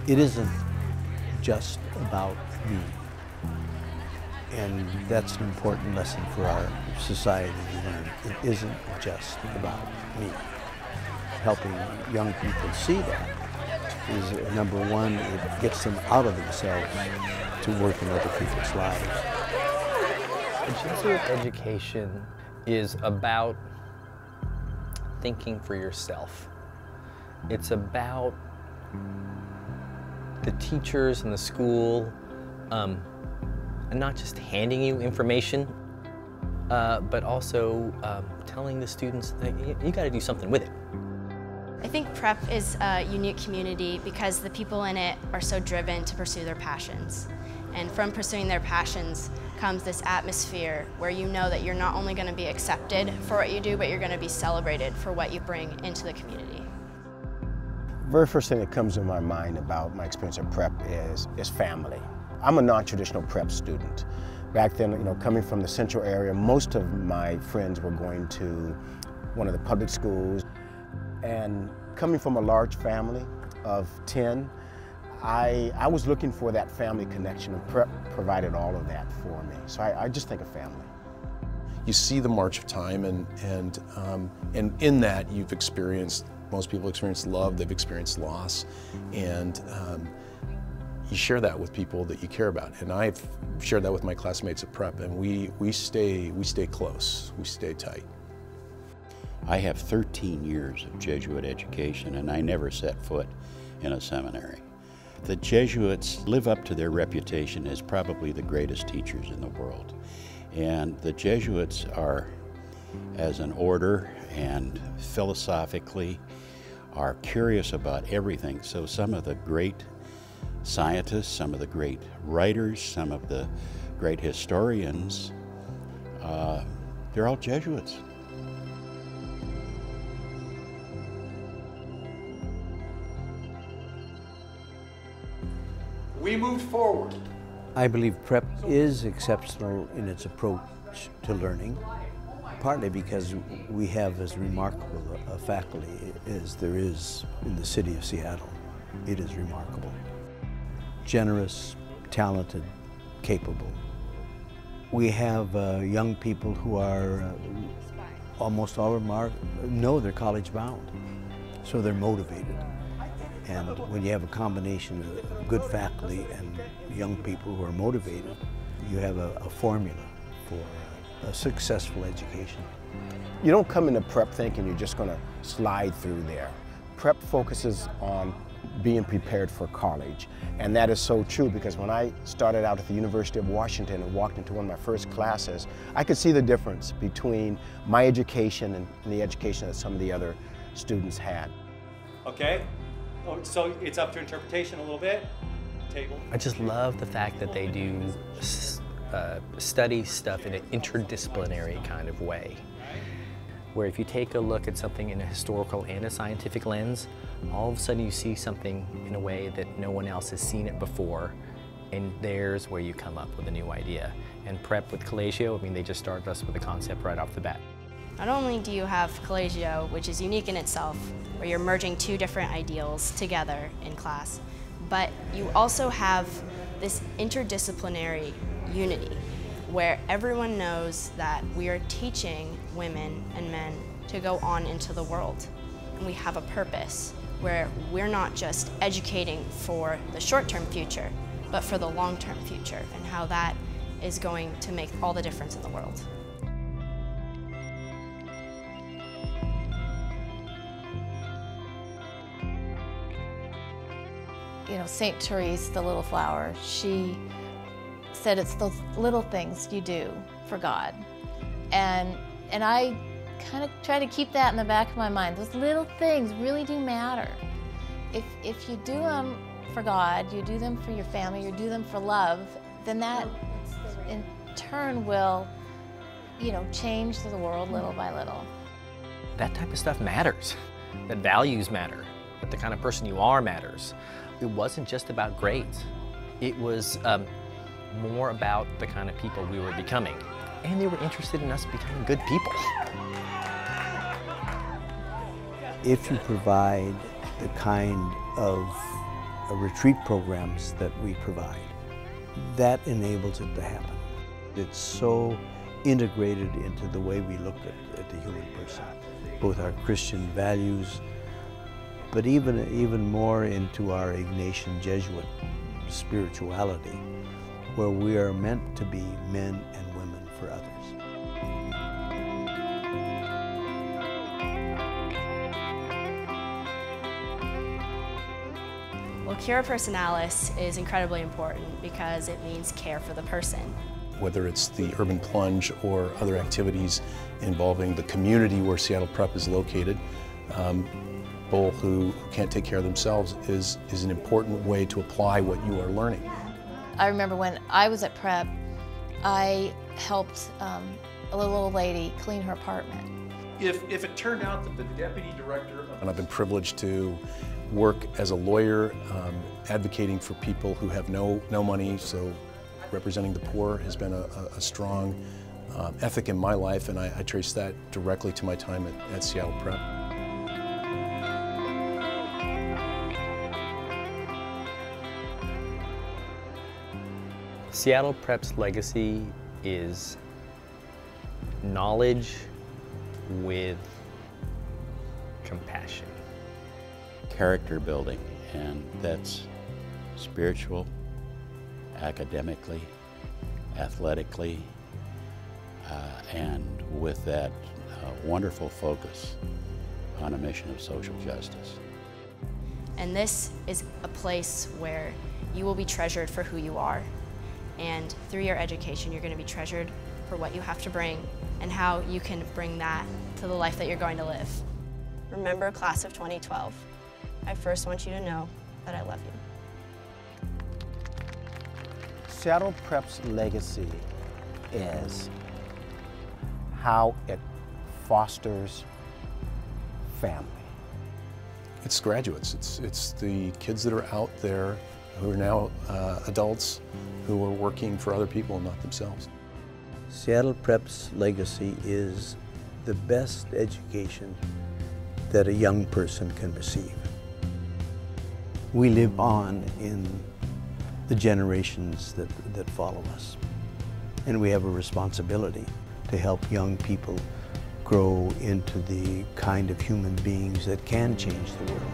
It isn't just about me. And that's an important lesson for our society to learn. It isn't just about me. Helping young people see that is, number one, it gets them out of themselves to work in other people's lives. A Jesuit education is about thinking for yourself. It's about the teachers and the school and not just handing you information, but also telling the students that you got to do something with it. I think prep is a unique community because the people in it are so driven to pursue their passions. And from pursuing their passions comes this atmosphere where you know that you're not only going to be accepted for what you do, but you're going to be celebrated for what you bring into the community. The very first thing that comes to my mind about my experience at prep is family. I'm a non-traditional prep student. Back then, coming from the central area, most of my friends were going to one of the public schools. And coming from a large family of 10, I was looking for that family connection, and prep provided all of that for me. So I just think of family. You see the march of time, and in that you've experienced, most people experience love, they've experienced loss, and you share that with people that you care about. And I've shared that with my classmates at prep, and we stay close, we stay tight. I have 13 years of Jesuit education, and I never set foot in a seminary. The Jesuits live up to their reputation as probably the greatest teachers in the world. And the Jesuits are, as an order and philosophically, are curious about everything. So some of the great scientists, some of the great writers, some of the great historians, they're all Jesuits. We moved forward. I believe prep is exceptional in its approach to learning, partly because we have as remarkable a faculty as there is in the city of Seattle. It is remarkable. Generous, talented, capable. We have young people who are almost all of them know they're college bound, so they're motivated. And when you have a combination of good faculty and young people who are motivated, you have a formula for a successful education. You don't come into prep thinking you're just going to slide through there. Prep focuses on being prepared for college, and that is so true, because when I started out at the University of Washington and walked into one of my first classes, I could see the difference between my education and the education that some of the other students had. Okay, so it's up to interpretation a little bit. Table. I just love the fact that they do study stuff in an interdisciplinary kind of way, where if you take a look at something in a historical and a scientific lens, all of a sudden you see something in a way that no one else has seen it before, and there's where you come up with a new idea. And prep with Collegio, I mean, they just started us with a concept right off the bat. Not only do you have Collegio, which is unique in itself, where you're merging two different ideals together in class, but you also have this interdisciplinary unity where everyone knows that we are teaching women and men to go on into the world. And we have a purpose where we're not just educating for the short-term future, but for the long-term future, and how that is going to make all the difference in the world. You know, St. Therese, the little flower, she said it's those little things you do for God. And I kind of try to keep that in the back of my mind. Those little things really do matter. If you do them for God, you do them for your family, you do them for love, then that in turn will, you know, change the world little by little. That type of stuff matters. That values matter. That the kind of person you are matters. It wasn't just about grades. It was more about the kind of people we were becoming. And they were interested in us becoming good people. If you provide the kind of retreat programs that we provide, that enables it to happen. It's so integrated into the way we look at the human person, both our Christian values, but even more into our Ignatian Jesuit spirituality, where we are meant to be men and women for others. Well, Cura Personalis is incredibly important because it means care for the person. Whether it's the urban plunge or other activities involving the community where Seattle Prep is located, people who can't take care of themselves is an important way to apply what you are learning. I remember when I was at Prep, I helped a little old lady clean her apartment. If it turned out that the deputy director and I've been privileged to work as a lawyer advocating for people who have no money, so representing the poor has been a strong ethic in my life, and I trace that directly to my time at Seattle Prep. Seattle Prep's legacy is knowledge with compassion. Character building, and that's spiritual, academically, athletically, and with that wonderful focus on a mission of social justice. And this is a place where you will be treasured for who you are. And through your education, you're going to be treasured for what you have to bring and how you can bring that to the life that you're going to live. Remember, class of 2012, I first want you to know that I love you. Seattle Prep's legacy is how it fosters family. It's graduates, it's the kids that are out there who are now adults who are working for other people and not themselves. Seattle Prep's legacy is the best education that a young person can receive. We live on in the generations that follow us, and we have a responsibility to help young people grow into the kind of human beings that can change the world.